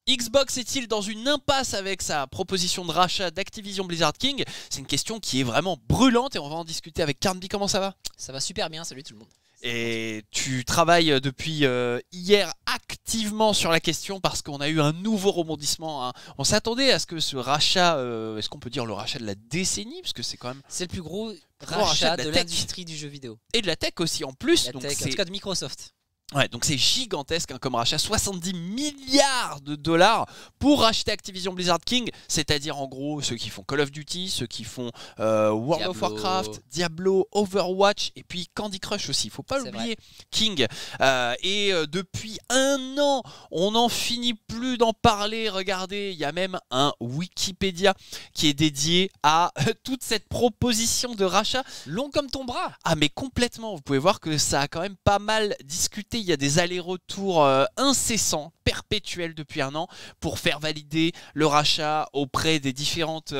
Xbox est-il dans une impasse avec sa proposition de rachat d'Activision Blizzard King? C'est une question qui est vraiment brûlante et on va en discuter avec Carnby. Comment ça va? Ça va super bien, salut tout le monde. Et tu travailles depuis hier activement sur la question parce qu'on a eu un nouveau rebondissement. Hein. On s'attendait à ce que ce rachat, est-ce qu'on peut dire le rachat de la décennie? Parce que c'est quand même... C'est le plus gros rachat de l'industrie du jeu vidéo. Et de la tech aussi en plus. La donc tech, en tout cas de Microsoft. Ouais, donc c'est gigantesque hein, comme rachat, 70 milliards de dollars pour racheter Activision Blizzard King, c'est-à-dire en gros ceux qui font Call of Duty, ceux qui font World of Warcraft, Diablo, Overwatch et puis Candy Crush aussi, il faut pas l'oublier, King. Depuis un an, on n'en finit plus d'en parler, regardez, il y a même un Wikipédia qui est dédié à toute cette proposition de rachat. Long comme ton bras. Ah mais complètement, vous pouvez voir que ça a quand même pas mal discuté. Il y a des allers-retours incessants, perpétuels depuis un an pour faire valider le rachat auprès des différentes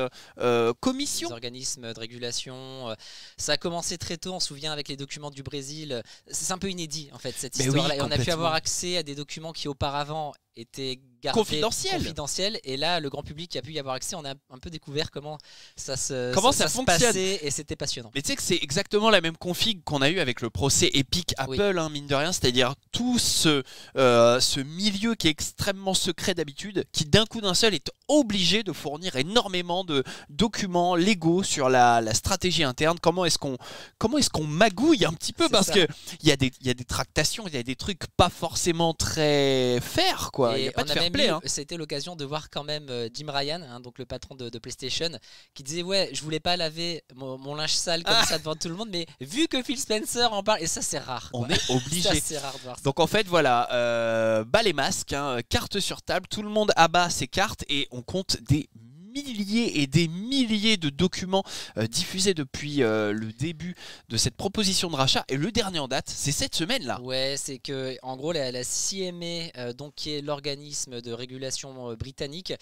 commissions. Les organismes de régulation. Ça a commencé très tôt, on se souvient avec les documents du Brésil. C'est un peu inédit en fait cette histoire-là. Oui, et on a pu avoir accès à des documents qui auparavant étaient gardés confidentiels. Et là, le grand public a pu y avoir accès. On a un peu découvert comment ça se passait et c'était passionnant. Mais tu sais que c'est exactement la même config qu'on a eu avec le procès Epic Apple, hein, mine de rien. C'est-à-dire tout ce milieu qui est extrêmement secret d'habitude, qui d'un coup d'un seul est obligé de fournir énormément de documents légaux sur la stratégie interne. Comment est-ce qu'on magouille un petit peu, parce qu'il y a des tractations, il y a des trucs pas forcément très fair, quoi. Il y a pas de fair play. C'était l'occasion de voir quand même Jim Ryan, hein, donc le patron de PlayStation, qui disait ouais, je voulais pas laver mon linge sale comme ça devant tout le monde, mais vu que Phil Spencer en parle, et ça c'est rare. On est obligé. C'est rare de voir ça. Donc en fait voilà, bas les masques, hein, cartes sur table, tout le monde abat ses cartes et on compte des milliers et des milliers de documents diffusés depuis le début de cette proposition de rachat. Et le dernier en date, c'est cette semaine-là. Ouais, c'est que en gros la CMA, donc qui est l'organisme de régulation britannique,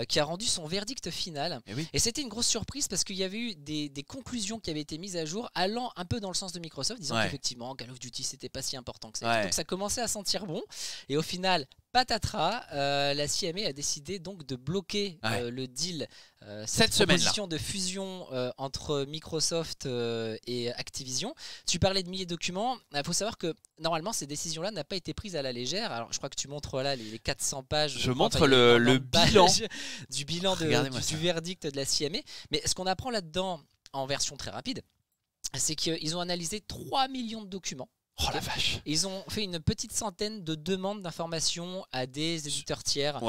qui a rendu son verdict final. Et c'était une grosse surprise parce qu'il y avait eu des conclusions qui avaient été mises à jour allant un peu dans le sens de Microsoft, disant qu'effectivement Call of Duty c'était pas si important que ça. Donc ça commençait à sentir bon. Et au final, patatras, la CMA a décidé donc de bloquer le deal, cette proposition de fusion entre Microsoft et Activision. Tu parlais de milliers de documents. Il faut savoir que normalement ces décisions-là n'ont pas été prises à la légère. Alors je crois que tu montres là les 400 pages. Je montre le bilan du bilan du verdict de la CMA. Mais ce qu'on apprend là-dedans en version très rapide, c'est qu'ils ont analysé 3 millions de documents. Oh la vache. Ils ont fait une petite centaine de demandes d'informations à des éditeurs tiers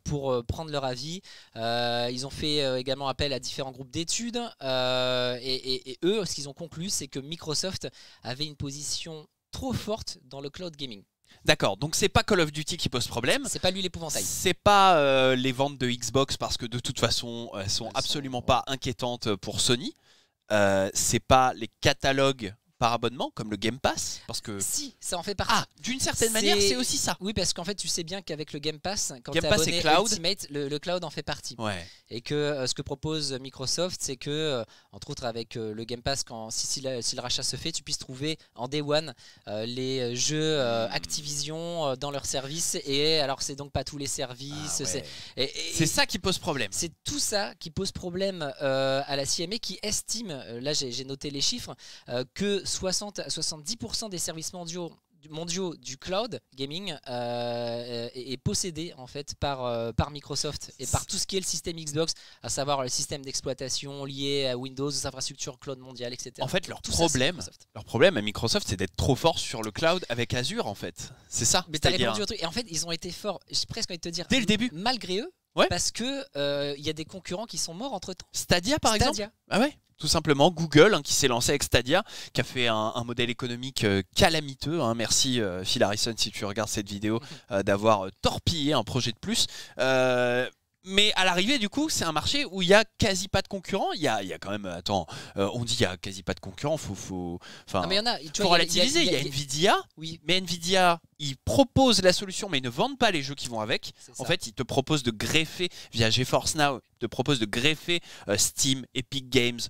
pour prendre leur avis. Ils ont fait également appel à différents groupes d'études et eux, ce qu'ils ont conclu, c'est que Microsoft avait une position trop forte dans le cloud gaming. D'accord, donc c'est pas Call of Duty qui pose problème. C'est pas lui l'épouvantail. C'est pas les ventes de Xbox, parce que de toute façon elles sont absolument pas inquiétantes pour Sony. C'est pas les catalogues par abonnement comme le Game Pass, parce que si ça en fait partie. Ah, d'une certaine manière c'est aussi ça. Oui, parce qu'en fait tu sais bien qu'avec le Game Pass, quand tu es abonné cloud, Ultimate, le cloud en fait partie. Et que ce que propose Microsoft, c'est que entre autres avec le Game Pass, si le rachat se fait, tu puisses trouver en Day One les jeux Activision dans leur service. Et alors c'est donc pas tous les services. C'est ça qui pose problème. C'est tout ça qui pose problème à la CMA, qui estime, là j'ai noté les chiffres, que 60 à 70% des services mondiaux du cloud gaming est possédé en fait par Microsoft et par tout ce qui est le système Xbox, à savoir le système d'exploitation lié à Windows, aux infrastructures cloud mondiale, etc. En fait, leur problème à Microsoft, c'est d'être trop fort sur le cloud avec Azure, en fait. C'est ça. Mais t'as répondu au truc. Et en fait, ils ont été forts, j'ai presque envie de te dire, dès le début, malgré eux, parce que y a des concurrents qui sont morts entre temps. Stadia par exemple. Ah ouais. Tout simplement Google, hein, qui s'est lancé avec Stadia, qui a fait un modèle économique calamiteux. Hein. Merci Phil Harrison, si tu regardes cette vidéo, d'avoir torpillé un projet de plus. Mais à l'arrivée, du coup, c'est un marché où il n'y a quasi pas de concurrents. Il y a quand même, attends, on dit il n'y a quasi pas de concurrents, faut relativiser. Il y a Nvidia, mais Nvidia, ils proposent la solution, mais ils ne vendent pas les jeux qui vont avec. En fait, ils te proposent de greffer via GeForce Now, ils te proposent de greffer Steam, Epic Games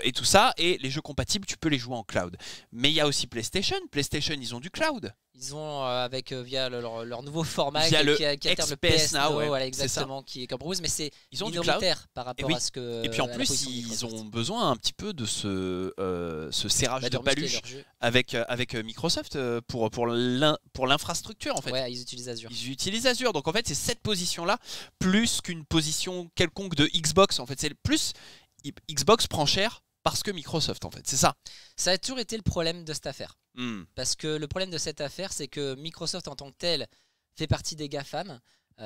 et tout ça. Et les jeux compatibles, tu peux les jouer en cloud. Mais il y a aussi PlayStation. PlayStation, ils ont du cloud. Ils ont via leur nouveau format via qui alterne le PS Now, ouais, voilà, exactement, qui est comme propose, mais c'est minoritaire par rapport à ce que. Et puis en plus, ils ont besoin un petit peu de ce serrage de paluche avec Microsoft pour l'infrastructure en fait. Ouais, ils utilisent Azure. Ils utilisent Azure, donc en fait c'est cette position-là plus qu'une position quelconque de Xbox. En fait, c'est plus Xbox prend cher. Parce que Microsoft, en fait, c'est ça. Ça a toujours été le problème de cette affaire. Parce que le problème de cette affaire, c'est que Microsoft en tant que tel fait partie des GAFAM,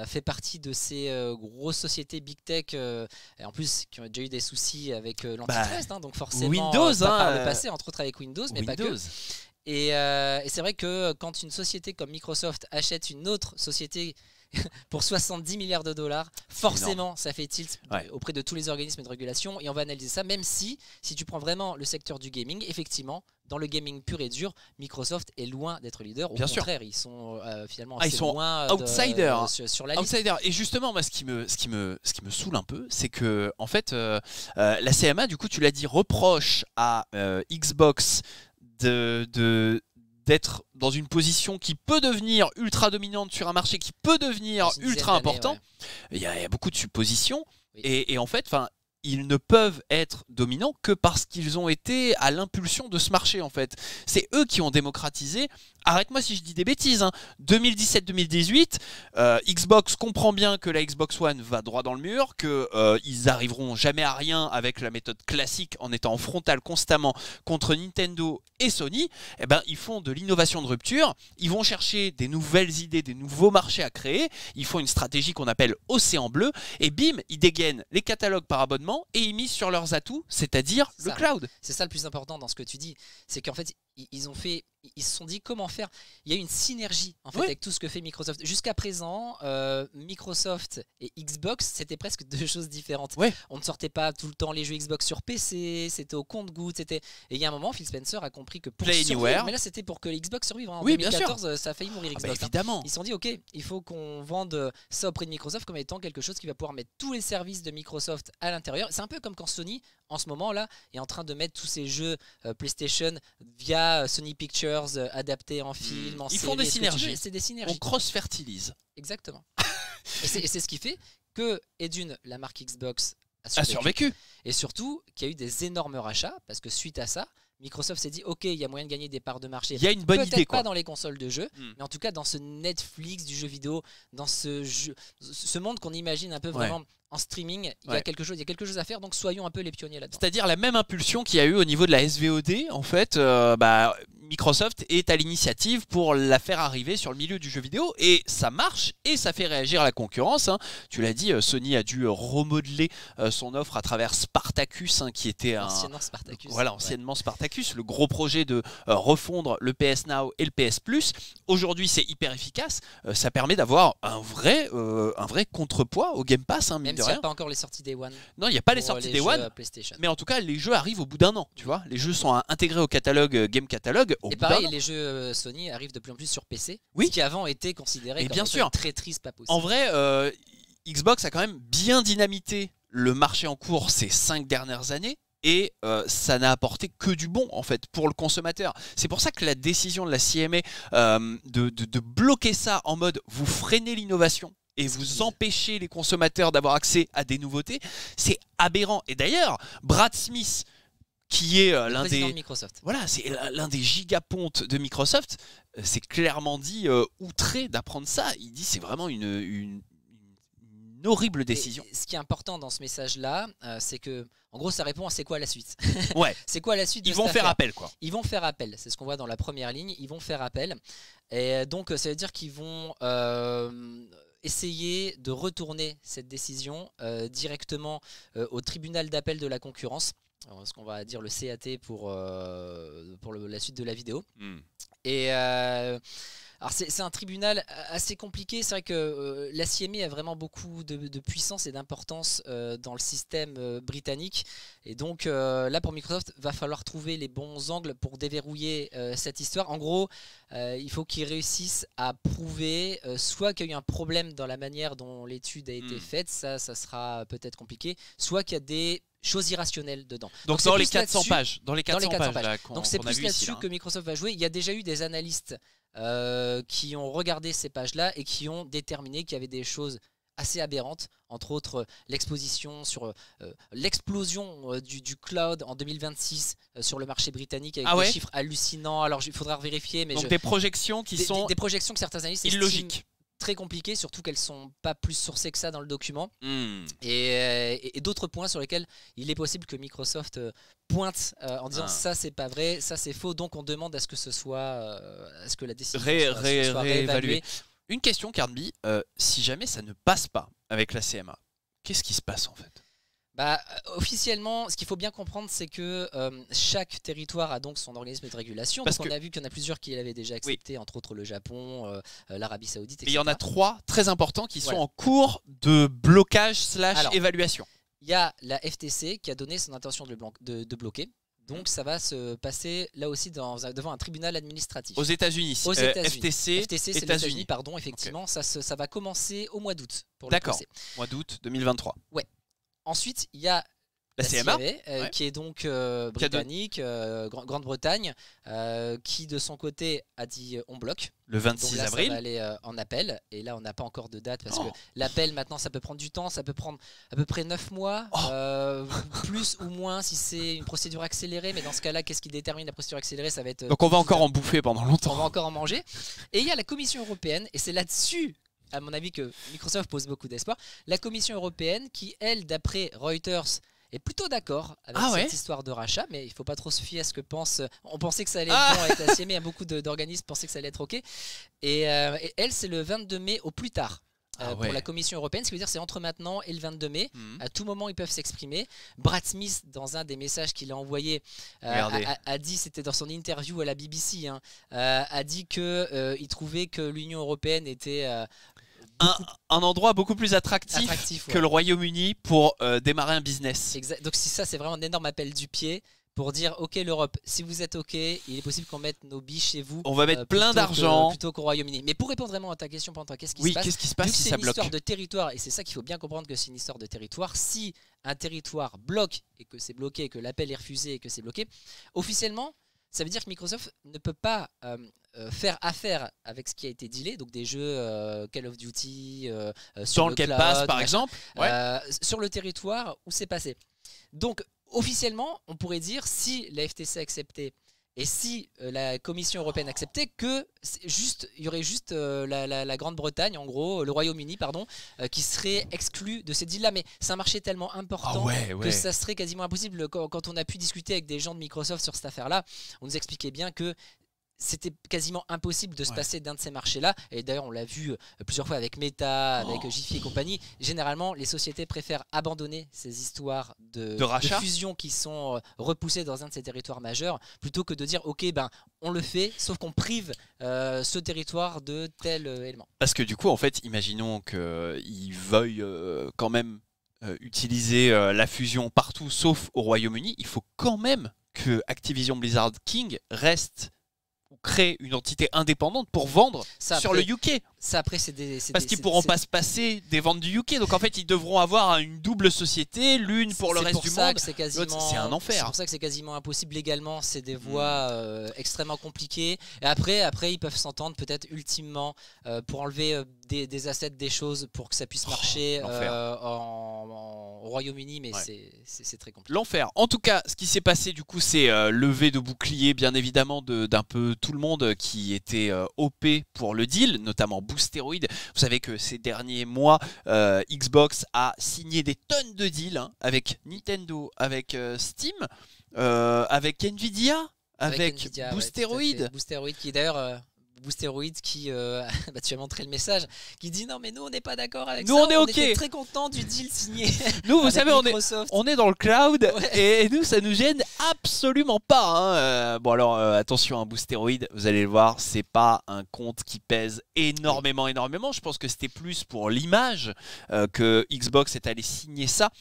fait partie de ces grosses sociétés big tech, et en plus qui ont déjà eu des soucis avec l'antitrust, donc forcément Windows, par le passé, entre autres avec Windows, mais pas que. Et c'est vrai que quand une société comme Microsoft achète une autre société pour 70 milliards de dollars, forcément ça fait tilt auprès de tous les organismes de régulation, et on va analyser ça, même si tu prends vraiment le secteur du gaming, effectivement dans le gaming pur et dur, Microsoft est loin d'être leader. Au contraire, ils sont finalement assez loin outsiders sur la liste. Et justement, moi, ce qui me saoule un peu, c'est que en fait, la CMA, du coup, tu l'as dit, reproche à Xbox d'être dans une position qui peut devenir ultra dominante sur un marché, qui peut devenir ultra important. Il y a beaucoup de suppositions. Oui. Et en fait, ils ne peuvent être dominants que parce qu'ils ont été à l'impulsion de ce marché, en fait. C'est eux qui ont démocratisé. Arrête-moi si je dis des bêtises. 2017-2018, Xbox comprend bien que la Xbox One va droit dans le mur, qu'ils n'arriveront jamais à rien avec la méthode classique en étant en frontal constamment contre Nintendo et Sony. Eh ben, ils font de l'innovation de rupture. Ils vont chercher des nouvelles idées, des nouveaux marchés à créer. Ils font une stratégie qu'on appelle Océan Bleu. Et bim, ils dégainent les catalogues par abonnement et ils misent sur leurs atouts, c'est-à-dire le cloud. C'est ça le plus important dans ce que tu dis. C'est qu'en fait, ils se sont dit comment faire. Il y a une synergie en fait avec tout ce que fait Microsoft. Jusqu'à présent, Microsoft et Xbox, c'était presque deux choses différentes. On ne sortait pas tout le temps les jeux Xbox sur PC, c'était au compte-gouttes. Et il y a un moment, Phil Spencer a compris que pour survivre, mais là c'était pour que les Xbox survivent. En 2014, ça a failli mourir Xbox. Évidemment. Ils se sont dit, ok, il faut qu'on vende ça auprès de Microsoft comme étant quelque chose qui va pouvoir mettre tous les services de Microsoft à l'intérieur. C'est un peu comme quand Sony, en ce moment là, est en train de mettre tous ces jeux PlayStation via Sony Pictures adaptés en film, en série. Ils font des synergies. C'est des synergies. On cross-fertilise. Exactement. et c'est ce qui fait que, la marque Xbox a survécu. Et surtout, qu'il y a eu des énormes rachats, parce que suite à ça, Microsoft s'est dit, ok, il y a moyen de gagner des parts de marché. Il y a une bonne idée, quoi. Pas dans les consoles de jeux, mais en tout cas dans ce Netflix du jeu vidéo, dans ce monde qu'on imagine un peu vraiment en streaming. Il y a quelque chose à faire, donc soyons un peu les pionniers là-dedans. C'est-à-dire la même impulsion qu'il y a eu au niveau de la SVOD, en fait, Microsoft est à l'initiative pour la faire arriver sur le milieu du jeu vidéo, et ça marche et ça fait réagir la concurrence. Tu l'as dit, Sony a dû remodeler son offre à travers Spartacus, qui était anciennement Spartacus. Voilà, anciennement Spartacus, le gros projet de refondre le PS Now et le PS Plus. Aujourd'hui, c'est hyper efficace. Ça permet d'avoir un vrai contrepoids au Game Pass, même s'il n'y a pas encore les sorties Day One. Non, il n'y a pas les sorties Day One, mais en tout cas, les jeux arrivent au bout d'un an. Tu vois, les jeux sont intégrés au catalogue Game Catalog. Et pareil, les jeux Sony arrivent de plus en plus sur PC, ce qui avant était considéré comme très triste, pas possible. En vrai, Xbox a quand même bien dynamité le marché en cours ces 5 dernières années. Et ça n'a apporté que du bon en fait pour le consommateur. C'est pour ça que la décision de la CMA de bloquer ça en mode vous freinez l'innovation et vous empêchez les consommateurs d'avoir accès à des nouveautés, c'est aberrant. Et d'ailleurs, Brad Smith, qui est l'un des gigapontes de Microsoft, c'est clairement dit outré d'apprendre ça. Il dit c'est vraiment une horrible décision. Et ce qui est important dans ce message-là, c'est que, en gros, ça répond à c'est quoi la suite. C'est quoi la suite. Ils vont faire appel, quoi. Ils vont faire appel. C'est ce qu'on voit dans la première ligne. Ils vont faire appel. Et donc, ça veut dire qu'ils vont essayer de retourner cette décision directement au tribunal d'appel de la concurrence. Ce qu'on va dire le CAT pour la suite de la vidéo. Et Alors c'est un tribunal assez compliqué. C'est vrai que la CMA a vraiment beaucoup de puissance et d'importance dans le système britannique. Et donc là pour Microsoft, va falloir trouver les bons angles pour déverrouiller cette histoire. En gros, il faut qu'ils réussissent à prouver soit qu'il y a eu un problème dans la manière dont l'étude a été faite, ça sera peut-être compliqué, soit qu'il y a des choses irrationnelles dedans. Donc dans les 400 pages. Dans les 400 pages. Là, donc c'est plus là-dessus que Microsoft va jouer. Il y a déjà eu des analystes qui ont regardé ces pages-là et qui ont déterminé qu'il y avait des choses assez aberrantes, entre autres l'exposition sur l'explosion du cloud en 2026 sur le marché britannique avec des chiffres hallucinants. Alors il faudra vérifier. Mais donc des projections qui sont des projections que certains analystes illogiques. Très compliquées, surtout qu'elles sont pas plus sourcées que ça dans le document. Et d'autres points sur lesquels il est possible que Microsoft pointe en disant ça c'est pas vrai, ça c'est faux, donc on demande à ce que ce soit à ce que la décision soit réévaluée. Une question, Carnby, si jamais ça ne passe pas avec la CMA, qu'est-ce qui se passe en fait? Bah, officiellement, ce qu'il faut bien comprendre, c'est que chaque territoire a donc son organisme de régulation. Donc on a vu qu'il y en a plusieurs qui l'avaient déjà accepté, entre autres le Japon, l'Arabie Saoudite, etc. Et il y en a 3 très importants qui sont en cours de blocage / évaluation. Il y a la FTC qui a donné son intention de bloquer. Donc ça va se passer là aussi devant un tribunal administratif. Aux États-Unis. FTC c'est les États-Unis, pardon, effectivement. Okay. Ça va commencer au mois d'août. D'accord, mois d'août 2023. Ouais. Ensuite, il y a la CMA qui est donc britannique, Grande-Bretagne, qui de son côté a dit on bloque. Le 26 donc là, avril. Ça va aller en appel. Et là, on n'a pas encore de date parce que l'appel maintenant, ça peut prendre du temps. Ça peut prendre à peu près 9 mois, plus ou moins si c'est une procédure accélérée. Mais dans ce cas-là, qu'est-ce qui détermine la procédure accélérée? Ça va être. Donc on va encore en bouffer pendant longtemps. On va encore en manger. Et il y a la Commission européenne, et c'est là-dessus, à mon avis, que Microsoft pose beaucoup d'espoir. La Commission européenne qui, elle, d'après Reuters, est plutôt d'accord avec cette histoire de rachat, mais il ne faut pas trop se fier à ce que pense. On pensait que ça allait être bon avec la CMA, beaucoup d'organismes pensaient que ça allait être OK. Et elle, c'est le 22 mai au plus tard. Pour la Commission européenne, ce qui veut dire c'est entre maintenant et le 22 mai. À tout moment, ils peuvent s'exprimer. Brad Smith, dans un des messages qu'il a envoyé, a dit, c'était dans son interview à la BBC, a dit qu'il trouvait que l'Union européenne était un endroit beaucoup plus attractif que le Royaume-Uni pour démarrer un business. Exact. Donc ça, c'est vraiment un énorme appel du pied pour dire ok l'Europe, si vous êtes ok, il est possible qu'on mette nos billes chez vous. On va mettre plein d'argent plutôt qu'au Royaume-Uni. Mais pour répondre vraiment à ta question, Pantois, qu'est-ce qui se passe si ça bloque? C'est une histoire de territoire, et c'est ça qu'il faut bien comprendre, que c'est une histoire de territoire. Si un territoire bloque et que c'est bloqué, que l'appel est refusé et que c'est bloqué, officiellement, ça veut dire que Microsoft ne peut pas faire affaire avec ce qui a été dealé, donc des jeux Call of Duty sur le Game Pass par exemple, sur le territoire où c'est passé. Donc officiellement, on pourrait dire, si la FTC acceptait et si la Commission européenne acceptait, que il y aurait juste la Grande-Bretagne, en gros, le Royaume-Uni, pardon, qui serait exclu de ces deals-là. Mais c'est un marché tellement important que ça serait quasiment impossible. Quand on a pu discuter avec des gens de Microsoft sur cette affaire-là, on nous expliquait bien que c'était quasiment impossible de se passer d'un de ces marchés-là. Et d'ailleurs, on l'a vu plusieurs fois avec Meta, avec Jiffy et compagnie. Généralement, les sociétés préfèrent abandonner ces histoires de fusion qui sont repoussées dans un de ces territoires majeurs, plutôt que de dire ok, ben on le fait, sauf qu'on prive ce territoire de tel élément. Parce que du coup, en fait, imaginons qu'ils veuillent quand même utiliser la fusion partout, sauf au Royaume-Uni. Il faut quand même que Activision Blizzard King reste, créer une entité indépendante pour vendre sur le UK. Ça, après, parce qu'ils ne pourront pas se passer des ventes du UK. Donc en fait, ils devront avoir une double société, l'une pour le reste du monde. C'est un enfer. C'est pour ça que c'est quasiment impossible légalement. C'est des voies extrêmement compliquées. Et après, ils peuvent s'entendre peut-être ultimement pour enlever des assets, des choses pour que ça puisse marcher au Royaume-Uni. Mais c'est très compliqué. L'enfer. En tout cas, ce qui s'est passé, du coup, c'est levée de bouclier, bien évidemment, d'un peu tout le monde qui était OP pour le deal, notamment Boosteroid. Vous savez que ces derniers mois, Xbox a signé des tonnes de deals avec Nintendo, avec Steam, avec Nvidia, avec Boosteroid. Boosteroid qui d'ailleurs Boosteroid qui, bah, tu as montré le message, qui dit non mais nous on n'est pas d'accord avec nous, ça. On est ok. était très contents du deal signé. Nous, vous savez, on est dans le cloud et nous, ça nous gêne absolument pas. Hein. Bon alors, attention, un Boosteroid, vous allez le voir, c'est pas un compte qui pèse énormément. Je pense que c'était plus pour l'image que Xbox est allé signer ça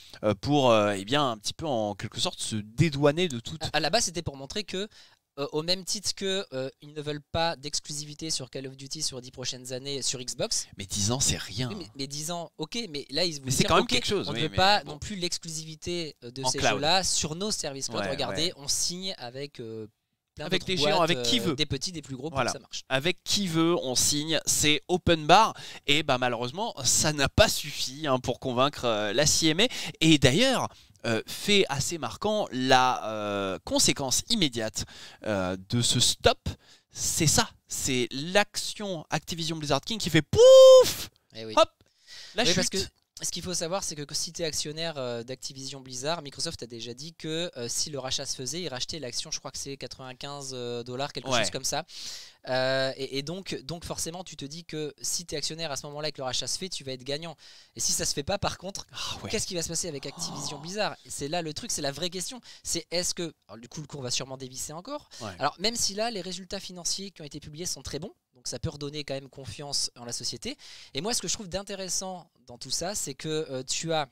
pour, eh bien, un petit peu en quelque sorte se dédouaner de tout. À la base, c'était pour montrer que au même titre que ils ne veulent pas d'exclusivité sur Call of Duty sur 10 prochaines années sur Xbox. Mais 10 ans, c'est rien. Oui, mais 10 ans, ok, mais là, ils voulaient c'est dire, quand même okay, quelque chose. On ne veut pas non plus l'exclusivité de ces jeux-là sur nos services cloud. Regardez, on signe avec plein avec des boîtes, géants, avec qui veut. Des petits, des plus gros, pour voilà. que ça marche. Avec qui veut, on signe, c'est open bar. Et bah, malheureusement, ça n'a pas suffi pour convaincre la CMA. Et d'ailleurs, fait assez marquant, la conséquence immédiate de ce stop, c'est ça. C'est l'action Activision Blizzard King qui fait pouf, oui. Hop, la chute. Parce que ce qu'il faut savoir, c'est que si tu es actionnaire d'Activision Blizzard, Microsoft a déjà dit que si le rachat se faisait, il rachetait l'action, je crois que c'est $95, quelque chose comme ça. Et donc forcément, tu te dis que si tu es actionnaire à ce moment-là et que le rachat se fait, tu vas être gagnant. Et si ça se fait pas, par contre, qu'est-ce qui va se passer avec Activision Blizzard? C'est là le truc, c'est la vraie question. C'est est-ce que... Alors, du coup, le cours va sûrement dévisser encore. Alors, même si là, les résultats financiers qui ont été publiés sont très bons, donc ça peut redonner quand même confiance en la société. Et moi, ce que je trouve d'intéressant dans tout ça, c'est que tu as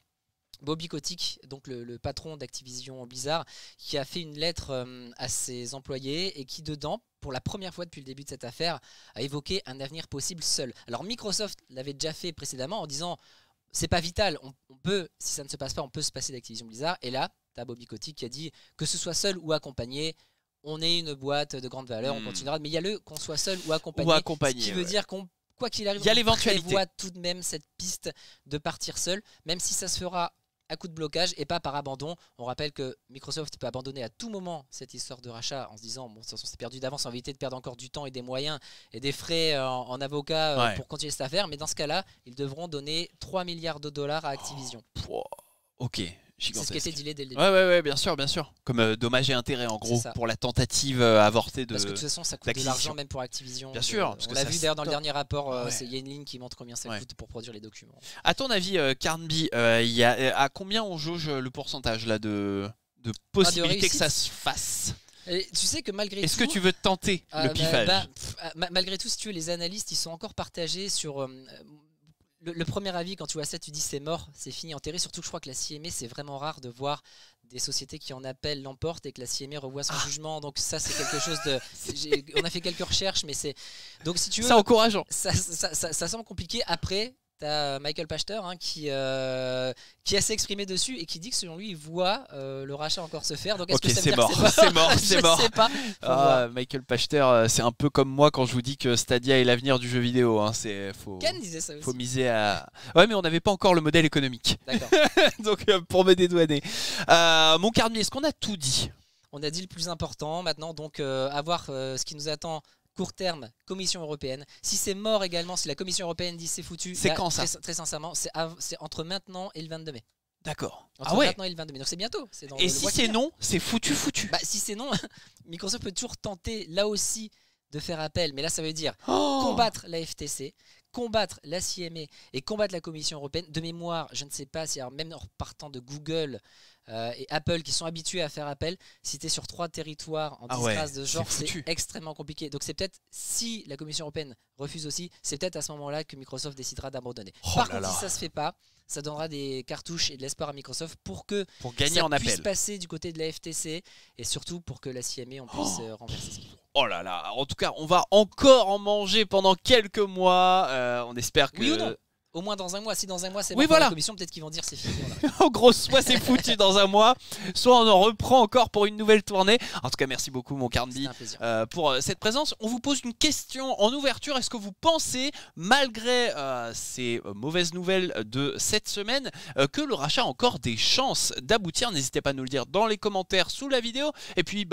Bobby Kotick, donc le patron d'Activision Blizzard, qui a fait une lettre à ses employés et qui, dedans, pour la première fois depuis le début de cette affaire, a évoqué un avenir possible seul. Alors Microsoft l'avait déjà fait précédemment en disant c'est pas vital, on peut, si ça ne se passe pas, on peut se passer d'Activision Blizzard. Et là, tu as Bobby Kotick qui a dit que ce soit seul ou accompagné, on est une boîte de grande valeur, on continuera. Mais il y a le qu'on soit seul ou accompagné, ce qui veut dire qu'on, quoi qu'il arrive, on prévoit tout de même cette piste de partir seul, même si ça se fera à coup de blocage et pas par abandon. On rappelle que Microsoft peut abandonner à tout moment cette histoire de rachat en se disant bon, de toute façon c'est perdu d'avance, on va éviter de perdre encore du temps et des moyens et des frais en avocat pour continuer cette affaire. Mais dans ce cas-là, ils devront donner $3 milliards à Activision. Ok. C'est ce qui était dealé dès le début. Ouais, bien sûr. Comme dommage et intérêt, en gros, pour la tentative avortée de. Parce que de toute façon, ça coûte de l'argent, même pour Activision. Bien sûr. On l'a vu d'ailleurs dans le dernier rapport, il y a une ligne qui montre combien ça coûte pour produire les documents. À ton avis, Carnby, à combien on jauge le pourcentage là, de possibilité que ça se fasse? Et tu sais que malgré Est-ce que tu veux tenter le piffage? Malgré tout, si tu veux, les analystes, ils sont encore partagés sur. Le premier avis, quand tu vois ça, tu dis c'est mort, c'est fini, enterré. Surtout que je crois que la CMA, c'est vraiment rare de voir des sociétés qui en appellent l'emportent et que la CMA revoit son jugement. Donc ça, c'est quelque chose de... On a fait quelques recherches, mais c'est... Donc si tu veux... C'est encourageant. Ça semble compliqué. Après... T'as Michael Pachter qui s'est exprimé dessus et qui dit que selon lui il voit le rachat encore se faire. Donc est-ce que ça veut dire que c'est mort? Je sais pas. Michael Pachter, c'est un peu comme moi quand je vous dis que Stadia est l'avenir du jeu vidéo. Ken disait ça aussi. Faut miser à... Ouais, mais on n'avait pas encore le modèle économique. D'accord. Donc pour me dédouaner. Mon Carnier, est-ce qu'on a tout dit? On a dit le plus important. Maintenant, donc, à voir ce qui nous attend. Court terme, Commission européenne. Si c'est mort également, si la Commission européenne dit c'est foutu, c'est quand ça? Très sincèrement, c'est entre maintenant et le 22 mai. D'accord. Entre maintenant et le 22 mai. Donc c'est bientôt. Et si c'est non, c'est foutu. Bah, si c'est non, Microsoft peut toujours tenter là aussi de faire appel. Mais là, ça veut dire combattre la FTC, combattre la CMA et combattre la Commission européenne. De mémoire, je ne sais pas si, alors même en partant de Google et Apple qui sont habitués à faire appel, si tu es sur 3 territoires en disgrâce de ce genre, c'est extrêmement compliqué. Donc c'est peut-être, si la Commission européenne refuse aussi, c'est peut-être à ce moment-là que Microsoft décidera d'abandonner. Par contre, si ça se fait pas, ça donnera des cartouches et de l'espoir à Microsoft pour gagner en appel, puisse passer du côté de la FTC et surtout pour que la CMA on puisse renverser ce qu'il faut. Oh là là, en tout cas, on va encore en manger pendant quelques mois. On espère que... Oui ou non? Au moins dans un mois. Si dans un mois c'est bon pour la commission, peut-être qu'ils vont dire c'est fini. En gros, soit c'est foutu dans un mois, soit on en reprend encore pour une nouvelle tournée. En tout cas, merci beaucoup mon Carnby pour cette présence. On vous pose une question en ouverture. Est-ce que vous pensez, malgré ces mauvaises nouvelles de cette semaine, que le rachat a encore des chances d'aboutir? N'hésitez pas à nous le dire dans les commentaires sous la vidéo. Et puis,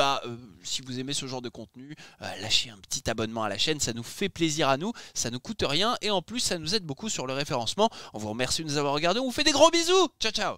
si vous aimez ce genre de contenu, lâchez un petit abonnement à la chaîne. Ça nous fait plaisir à nous, ça nous coûte rien et en plus, ça nous aide beaucoup sur le référencement. On vous remercie de nous avoir regardés. On vous fait des gros bisous. Ciao, ciao.